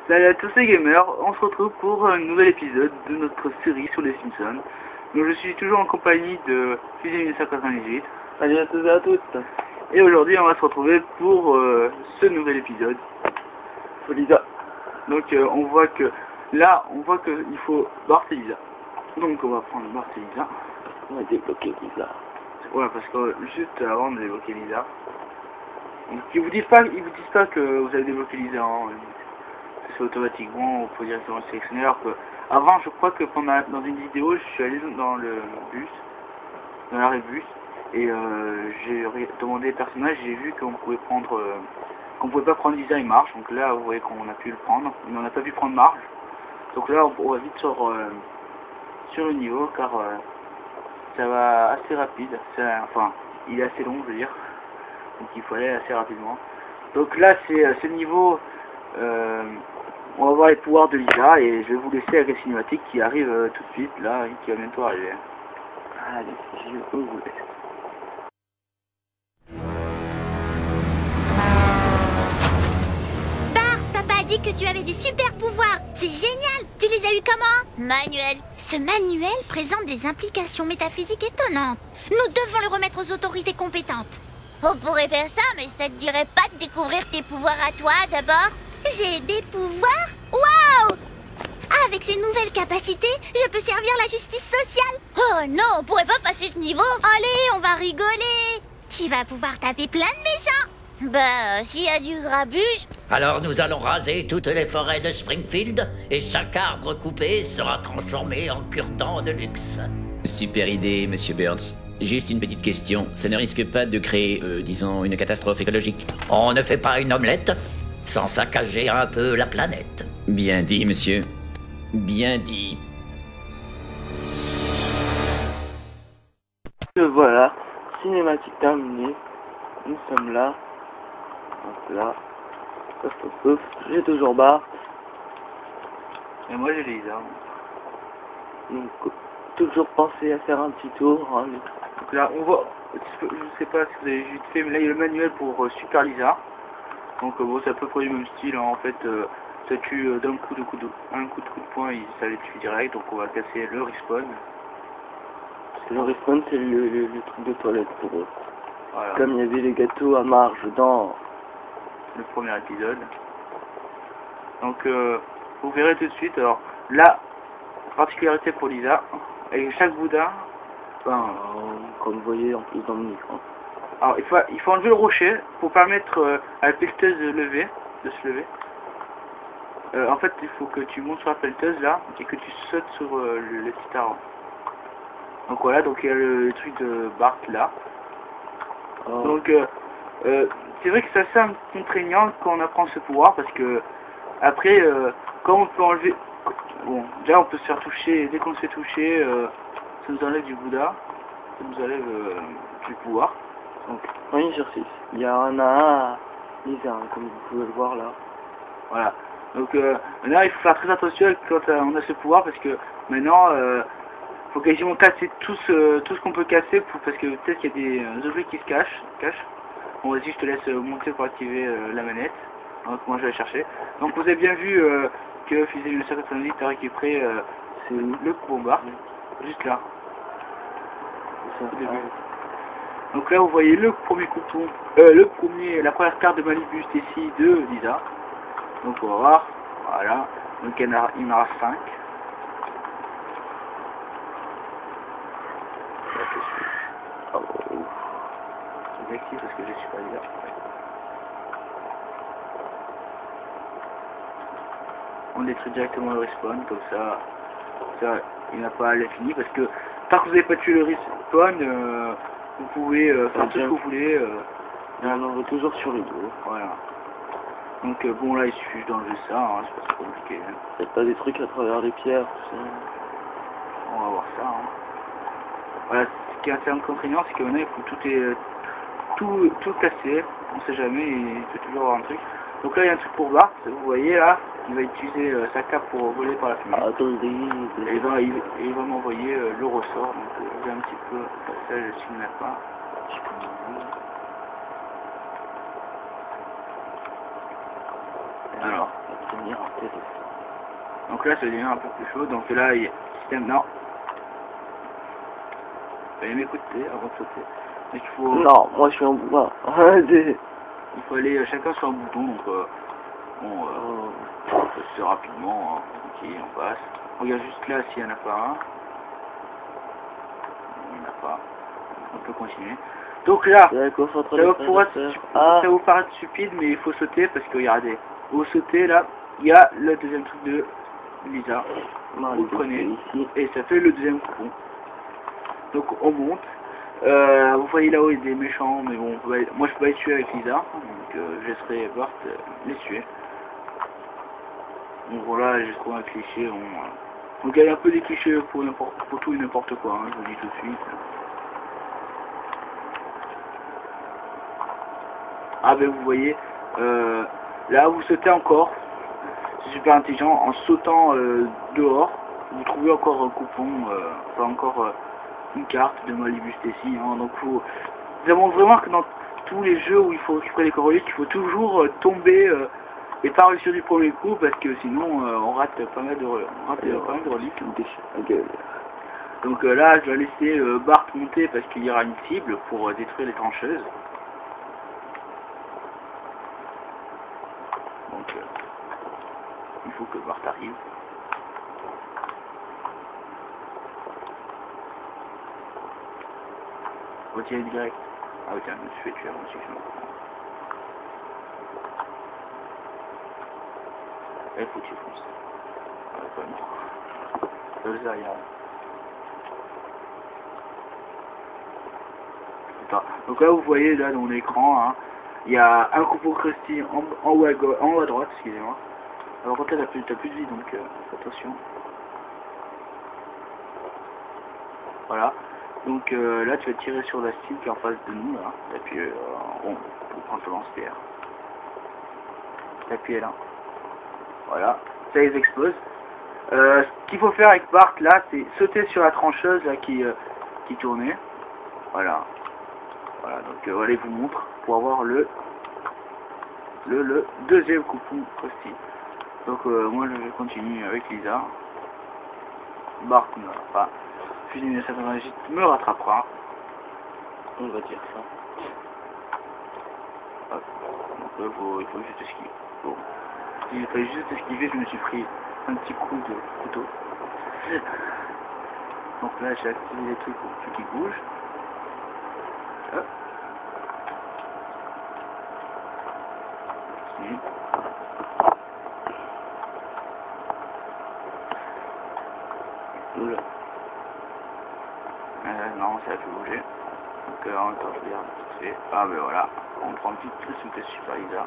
Salut à tous les gamers, on se retrouve pour un nouvel épisode de notre série sur les Simpsons. Donc je suis toujours en compagnie de Fusil 1998. Salut à tous et à toutes. Et aujourd'hui on va se retrouver pour ce nouvel épisode. Lisa. Donc on voit que là, on voit qu'il faut Bart et Lisa. Donc on va prendre Bart et Lisa. On va débloquer Lisa. Voilà, parce que juste avant de débloquer Lisa. Donc ils vous disent pas que vous avez débloqué Lisa. Hein. C'est automatiquement, on peut directement le sélectionner. Alors que avant, je crois que dans une vidéo, je suis allé dans le bus, dans l'arrêt bus, et j'ai demandé au personnage, j'ai vu qu'on pouvait prendre, qu'on pouvait pas prendre Lisa et Marge. Donc là, vous voyez qu'on a pu le prendre, mais on n'a pas pu prendre Marge. Donc là, on va vite sur le niveau, car ça va assez rapide. Enfin, il est assez long, je veux dire. Donc il faut aller assez rapidement. Donc là, c'est ce niveau. On va voir les pouvoirs de Lisa et je vais vous laisser avec la cinématique qui arrive tout de suite là, qui va bientôt arriver. Allez, je vous laisse. Bart, papa a dit que tu avais des super pouvoirs. C'est génial. Tu les as eus comment? Manuel. Ce manuel présente des implications métaphysiques étonnantes. Nous devons le remettre aux autorités compétentes. On pourrait faire ça, mais ça te dirait pas de découvrir tes pouvoirs à toi d'abord? J'ai des pouvoirs? Waouh! Avec ces nouvelles capacités, je peux servir la justice sociale. Oh non, on pourrait pas passer ce niveau. Allez, on va rigoler. Tu vas pouvoir taper plein de méchants. Bah, s'il y a du grabuge. Alors nous allons raser toutes les forêts de Springfield et chaque arbre coupé sera transformé en cure-dent de luxe. Super idée, monsieur Burns. Juste une petite question, ça ne risque pas de créer, disons, une catastrophe écologique? On ne fait pas une omelette sans saccager un peu la planète. Bien dit, monsieur. Bien dit. Voilà, cinématique terminée. Nous sommes là. Hop là. Hop, hop, hop. J'ai toujours Bart. Et moi j'ai Lisa. Donc, toujours penser à faire un petit tour. Hein. Donc là, on voit, je sais pas si vous avez vu fait, mais là il y a le manuel pour Super Lisa. Donc bon, c'est à peu près le même style, hein. En fait, ça tue d'un coup de poing, ça les tue direct. Donc on va casser le respawn. Le respawn, c'est le truc de toilette pour eux. Voilà. Comme il y avait les gâteaux à Marge dans Le premier épisode. Donc vous verrez tout de suite. Alors la particularité pour Lisa, avec chaque boudin, enfin, comme vous voyez en plus dans le micro. alors il faut enlever le rocher pour permettre à la pelleteuse de se lever. En fait, il faut que tu montes sur la pelleteuse là et que tu sautes sur le petit arbre. Donc voilà, donc il y a le truc de Bart là. Oh. Donc c'est vrai que c'est assez contraignant quand on apprend ce pouvoir parce que après quand on peut enlever, bon déjà on peut se faire toucher, dès qu'on se fait toucher ça nous enlève du Bouddha, ça nous enlève du pouvoir. Donc Oui, sur 6. Il y en a un Lisa, hein, comme vous pouvez le voir là. voilà. Donc là il faut faire très attention quand on a ce pouvoir parce que maintenant faut quasiment casser tout ce qu'on peut casser parce que peut-être qu'il y a des objets qui se cachent. Bon vas-y, je te laisse monter pour activer la manette. Donc moi je vais chercher. Donc vous avez bien vu que Fusil 1998 a récupéré C'est le bombard, juste là, ça. au début. Donc là vous voyez le premier coupon, la première carte de Malibu ici de Lisa. Donc on va voir, voilà, donc il m'en reste 5. Oh. Je désactive parce que je suis pas Lisa. On détruit directement le respawn, comme ça il n'a pas à l'infini parce que tant que vous n'avez pas tué le respawn, vous pouvez faire tout ce que vous voulez. Et on en va toujours sur les dos. Voilà. Donc bon là il suffit d'enlever ça, hein, c'est pas trop compliqué. Hein. Faites pas des trucs à travers les pierres, tout ça. On va voir ça. Hein. Voilà, ce qui est assez contraignant, c'est que maintenant il faut tout casser, on sait jamais, il peut toujours avoir un truc. Donc là il y a un truc pour Bart, vous voyez là, il va utiliser sa cape pour voler par la fumée. Attendez. Et il va m'envoyer le ressort, donc j'ai un petit peu le passage s'il n'y en a pas. Alors, ça va devenir intéressant. donc là ça devient un peu plus chaud, donc là il y a système, non. Vous allez m'écouter avant de sauter. Donc il faut... Non, moi je suis en bois. Il faut aller chacun sur un bouton, donc on passe rapidement, hein. Ok, on passe. On regarde juste là s'il n'y en a pas un. Il n'y en a pas. On peut continuer. Donc là, ça va vous paraître stupide, mais il faut sauter parce que regardez, vous sautez là, il y a le deuxième truc de Lisa. Vous le prenez ici et ça fait le deuxième coupon. Donc on monte. Vous voyez là-haut il y a des méchants, mais bon, moi je peux pas les tuer avec Lisa, donc je laisserai Bart les tuer. Donc voilà, j'ai trouvé un cliché. Donc il y a un peu des clichés pour tout et n'importe quoi, hein, je vous le dis tout de suite. Ah ben vous voyez, là vous sautez encore, c'est super intelligent, en sautant dehors, vous trouvez encore un coupon, enfin encore une carte de Malibu Stacy, hein, donc ça montre vraiment que dans tous les jeux où il faut récupérer les corollites, il faut toujours tomber et pas réussir du premier coup, parce que sinon on rate pas mal de reliques. Donc là je vais laisser Bart monter parce qu'il y aura une cible pour détruire les trancheuses. Donc il faut que Bart arrive. Retirer direct. Ah oui tiens, je me suis fait tuer avant aussi que je me comprends. Il faut que tu fonces. Ah ouais, pas mort. Ça, il y a... Attends. Donc là vous voyez là dans l'écran, hein, il y a un coupon Krusty en haut à droite, excusez-moi. Alors quand là t'as plus de vie, donc attention. Voilà. Donc là tu vas tirer sur la cible qui est en face de nous, là. T'appuies rond pour prendre le lance-pierre. T'appuies là. Voilà. Ça les explose. Ce qu'il faut faire avec Bart là, c'est sauter sur la trancheuse là qui tournait. Voilà. Voilà, donc voilà, il vous montre pour avoir le deuxième coupon Krusty. Donc moi je continue avec Lisa. Bart ne va pas. Fusil 1998 me rattrapera. On va dire ça. Hop. Donc là il faut juste esquiver. Bon. Il fallait juste esquiver, je me suis pris un petit coup de couteau. Donc là j'ai activé les trucs qui bougent. Hop. Ici. Oula. Non, ça a fait bouger. Donc encore je regarde ce que c'est. Ah ben voilà, on prend une petite touche de Super Lisa.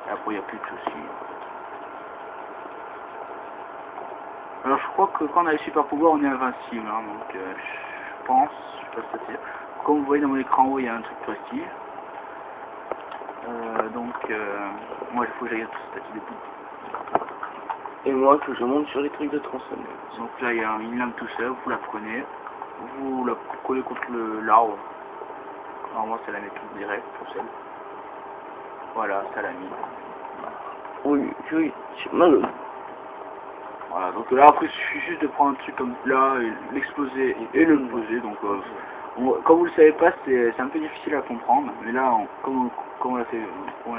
Et après il n'y a plus de soucis. Alors je crois que quand on a les super pouvoirs on est invincible, hein, donc je pense, je sais pas si c'est... Comme vous voyez dans mon écran haut il y a un truc Krusty. Moi il faut que j'aille tout ce petit début. Et moi que je monte sur les trucs de tronçonneuse. Donc là il y a une lame tout seul, vous la prenez, vous la collez contre l'arbre. Normalement ça la met toute direct, tout seul. Voilà, ça l'a mis. Oui, c'est mal. Voilà, donc là après il suffit juste de prendre un truc comme là, et l'exploser et le poser. Donc comme vous le savez pas, c'est un peu difficile à comprendre, mais là comme on l'a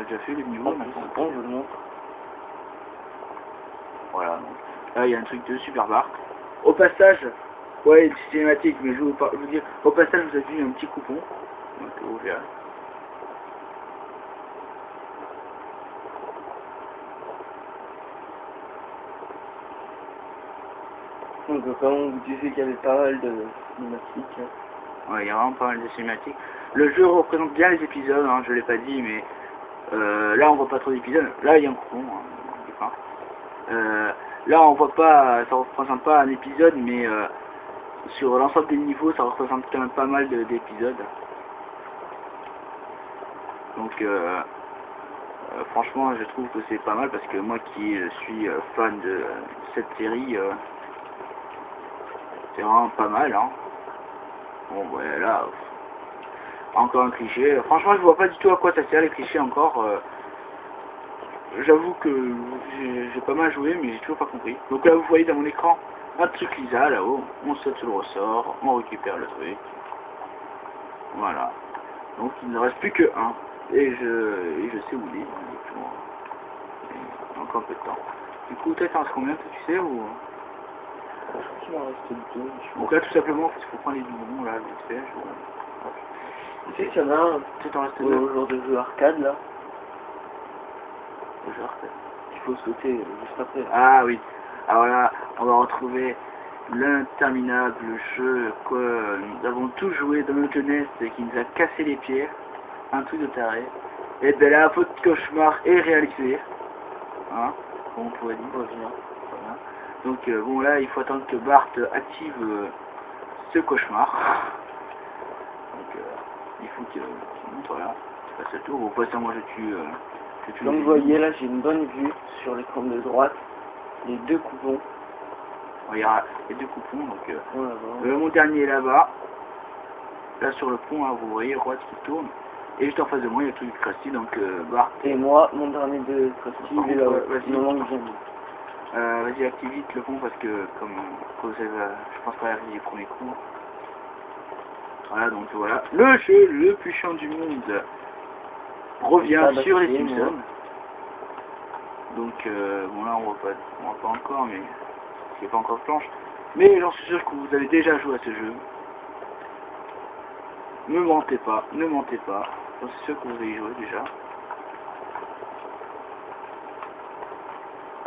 déjà fait les niveaux, on je le montre. Voilà, donc là il y a un truc de Super Bart. Au passage, ouais, c'est cinématique, mais je vais vous dire, au passage vous avez vu un petit coupon, donc vous verrez. Donc comme on vous disait qu'il y avait pas mal de cinématiques. Ouais, il y a vraiment pas mal de cinématiques. Le jeu représente bien les épisodes, hein, je l'ai pas dit, mais là on voit pas trop d'épisodes. Là il y a un coupon, hein, là on voit pas, ça représente pas un épisode, mais sur l'ensemble des niveaux ça représente quand même pas mal d'épisodes. Donc franchement je trouve que c'est pas mal parce que moi qui suis fan de cette série, c'est vraiment pas mal, hein. Bon voilà, encore un cliché. Franchement je vois pas du tout à quoi ça sert les clichés encore. j'avoue que j'ai pas mal joué, mais j'ai toujours pas compris. Donc là, vous voyez dans mon écran un truc Lisa là-haut. On saute sur le ressort, on récupère le truc. Voilà. Donc il ne reste plus que un. Et je sais où il est. Il y a encore un peu de temps. Du coup, peut-être en reste combien, tu sais ou... Je crois qu'il en reste 2. Donc là, tout simplement, il faut prendre les biberons là, vite fait. Tu sais qu'il y en a un Peut-être en reste au deux. genre de jeu arcade là. Au jeu arcade. Il faut sauter juste après. Ah oui. Alors là, on va retrouver l'interminable jeu que nous avons tous joué dans notre jeunesse et qui nous a cassé les pieds. Un truc de taré. Et bien là, votre cauchemar est réalisé. Hein, comme on pourrait dire. Voilà. Donc bon là, il faut attendre que Bart active ce cauchemar. Donc il faut qu'il monte, voilà. Tu passes le tour. Bon, pas ça, moi je tue. Comme vous voyez là, j'ai une bonne vue sur l'écran de droite. Les deux coupons. Il y a les deux coupons, donc Voilà, mon dernier est là-bas. Là sur le pont, hein, vous voyez Rod qui tourne. Et juste en face de moi, il y a tout du Krusty, donc Bart. Et moi, mon dernier de Krusty, il est là. Vas-y. Non, non, j'aime. Vas-y, active vite le pont parce que comme vous savez, je pense pas arriver les premiers coups. Voilà, donc voilà. Le jeu le plus chiant du monde revient sur les Simpsons. Donc bon là on voit pas encore, mais il n'y a pas encore de planche. Mais j'en suis sûr que vous avez déjà joué à ce jeu. Ne mentez pas, ne mentez pas. J'en suis sûr que vous avez joué déjà.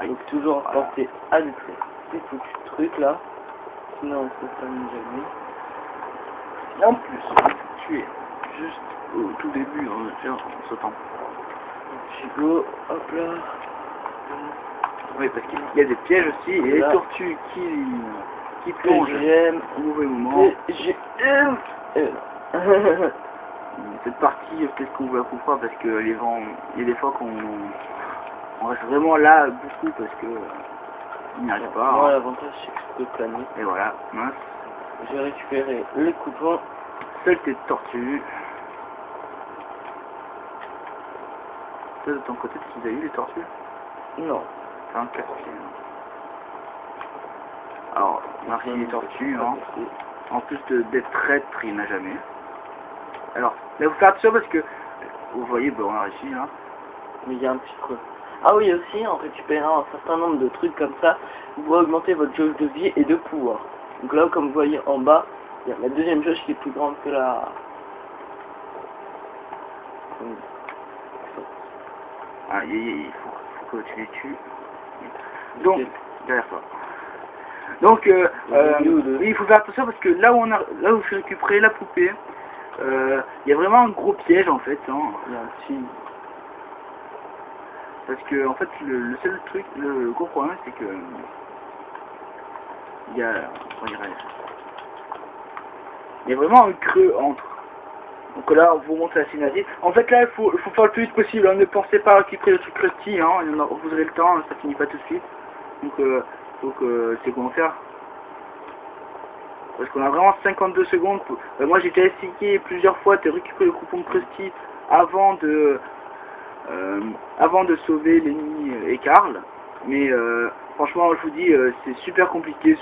Donc toujours porter à détruire ces foutus trucs là. Sinon ça termine jamais. Et en plus, tu es juste au tout début, en sautant. Chico, hop là. Oui, parce qu'il y a des pièges aussi, et les tortues qui plongent J'aime. au mauvais moment. J'aime. Cette partie, peut-être qu'on vous la coupera parce que les vents, il y a des fois qu'on reste vraiment là beaucoup parce que il n'y arrive pas. Moi Hein. l'avantage c'est que je peux planer. Et voilà, mince. J'ai récupéré les coupons. Seule tes tortues. Toi de ton côté, tu as eu les tortues? Non. C'est un casse-pied. Alors, merci les tortues, hein. En plus d'être traître, il n'y en a jamais. Alors, là vous faites attention parce que vous voyez, bon, on a réussi là. Mais il y a un petit creux. Ah oui, aussi, en récupérant un certain nombre de trucs comme ça, vous pouvez augmenter votre jauge de vie et de pouvoir. Donc là, comme vous voyez en bas, il y a la deuxième jauge qui est plus grande que la... Ah, il faut que tu les tues. Donc, derrière toi. Donc, oui, il faut faire attention parce que là où je suis récupéré la poupée, il y a vraiment un gros piège en fait. Hein. Il y a un petit... Parce que en fait le seul truc, le gros problème c'est que il y a vraiment un creux entre. Donc là on vous montre la cinématique. En fait là il faut faire le plus vite possible, hein. Ne pensez pas à récupérer le truc Krusty, hein. Vous aurez le temps, ça finit pas tout de suite. Donc c'est comment faire. Parce qu'on a vraiment 52 secondes. Moi j'ai déjà essayé plusieurs fois de récupérer le coupon de Krusty avant de sauver Lenny et Carl. Mais franchement je vous dis c'est super compliqué.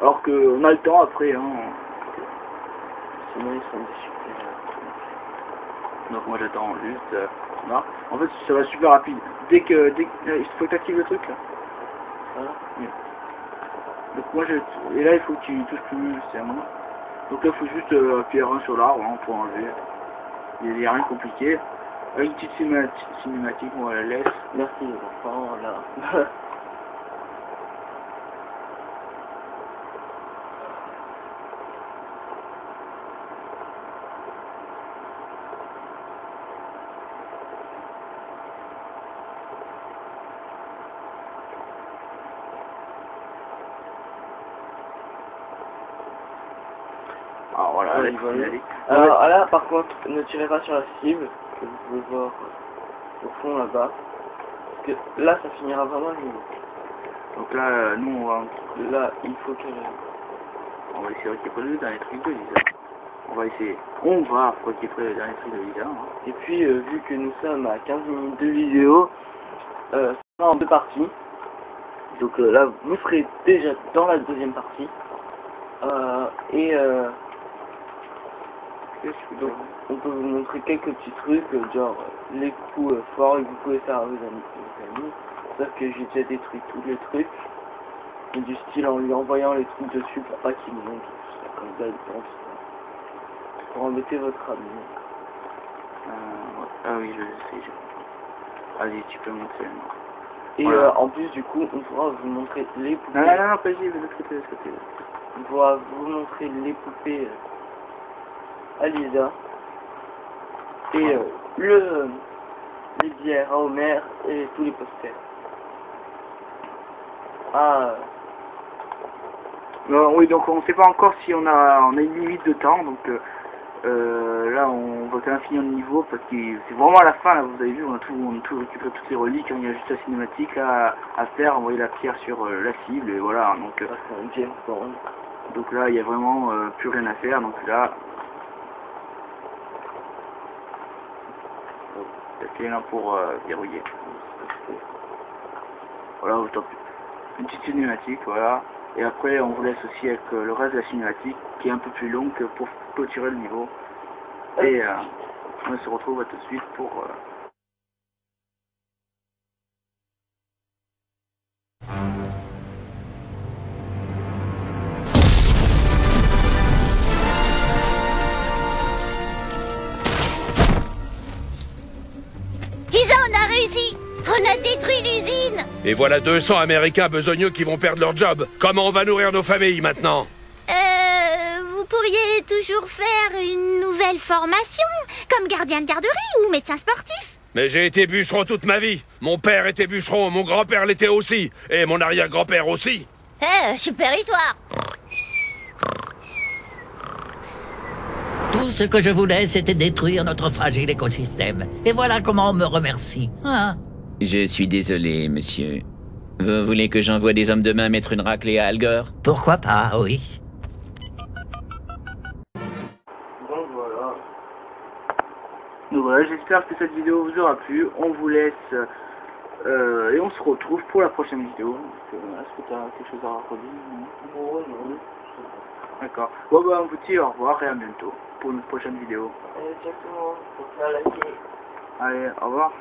Alors qu'on a le temps après. Hein. Sinon ils sont des super... Donc moi j'attends juste. Là. En fait ça va super rapide. Dès que il faut que tu actives le truc là. Voilà. Oui. Donc moi et là il faut que tu touches plus, c'est à moi. Donc là il faut juste appuyer R1 sur l'arbre hein, pour enlever. Il n'y a rien de compliqué. Avec une petite cinématique, on la laisse. Merci les enfants, là. Alors voilà, Oui, la voilà. cinématique. Alors là par contre, ne tirez pas sur la cible, que vous pouvez voir au fond là-bas. Parce que là ça finira vraiment le niveau. Donc là, nous on va Là, il faut que... essayer de récupérer le dernier truc de Lisa. On va récupérer le dernier truc de Lisa. Hein. Et puis, vu que nous sommes à 15 minutes de vidéo, ça sera en 2 parties. Donc là, vous serez déjà dans la deuxième partie. Donc, on peut vous montrer quelques petits trucs, genre les coups forts que vous pouvez faire à vos amis. Sauf que j'ai déjà détruit tous les trucs. Et du style en lui envoyant les trucs dessus pour pas qu'il monte. Tout ça, comme ça, il pense. Pour embêter votre ami. Ah oui, je sais. Allez, tu peux montrer. Et voilà. en plus, du coup, on pourra vous montrer les poupées. Non, vas-y, de l'autre côté, de l'autre côté. On pourra vous montrer les poupées à Lisa. Et les bières à Homer et tous les posters. Non, oui, donc on ne sait pas encore si on a une limite de temps, donc là on va quand même finir le niveau parce que c'est vraiment à la fin, là vous avez vu, on a tout récupéré toutes les reliques, il y a juste la cinématique là à faire, envoyer la pierre sur la cible et voilà, donc c'est un James Bond. Donc là il y a vraiment plus rien à faire, donc là la clé là pour verrouiller. Voilà, autant une petite cinématique, voilà. Et après, on vous laisse aussi avec le reste de la cinématique, qui est un peu plus longue pour clôturer le niveau. Et on se retrouve tout de suite pour... Isa, on a réussi! On a détruit l'usine! Et voilà 200 Américains besogneux qui vont perdre leur job. Comment on va nourrir nos familles maintenant? Vous pourriez toujours faire une nouvelle formation, comme gardien de garderie ou médecin sportif. Mais j'ai été bûcheron toute ma vie. Mon père était bûcheron, mon grand-père l'était aussi. Et mon arrière-grand-père aussi. Super histoire! Tout ce que je voulais, c'était détruire notre fragile écosystème. Et voilà comment on me remercie. Hein? Je suis désolé, monsieur. Vous voulez que j'envoie des hommes de main mettre une raclée à Al Gore? Pourquoi pas, oui. Donc voilà, j'espère que cette vidéo vous aura plu. On vous laisse et on se retrouve pour la prochaine vidéo. Est-ce que tu as quelque chose à raconter? Non. D'accord. Bon bah on vous dit au revoir et à bientôt pour une prochaine vidéo. Exactement, faut faire liker. Allez, au revoir.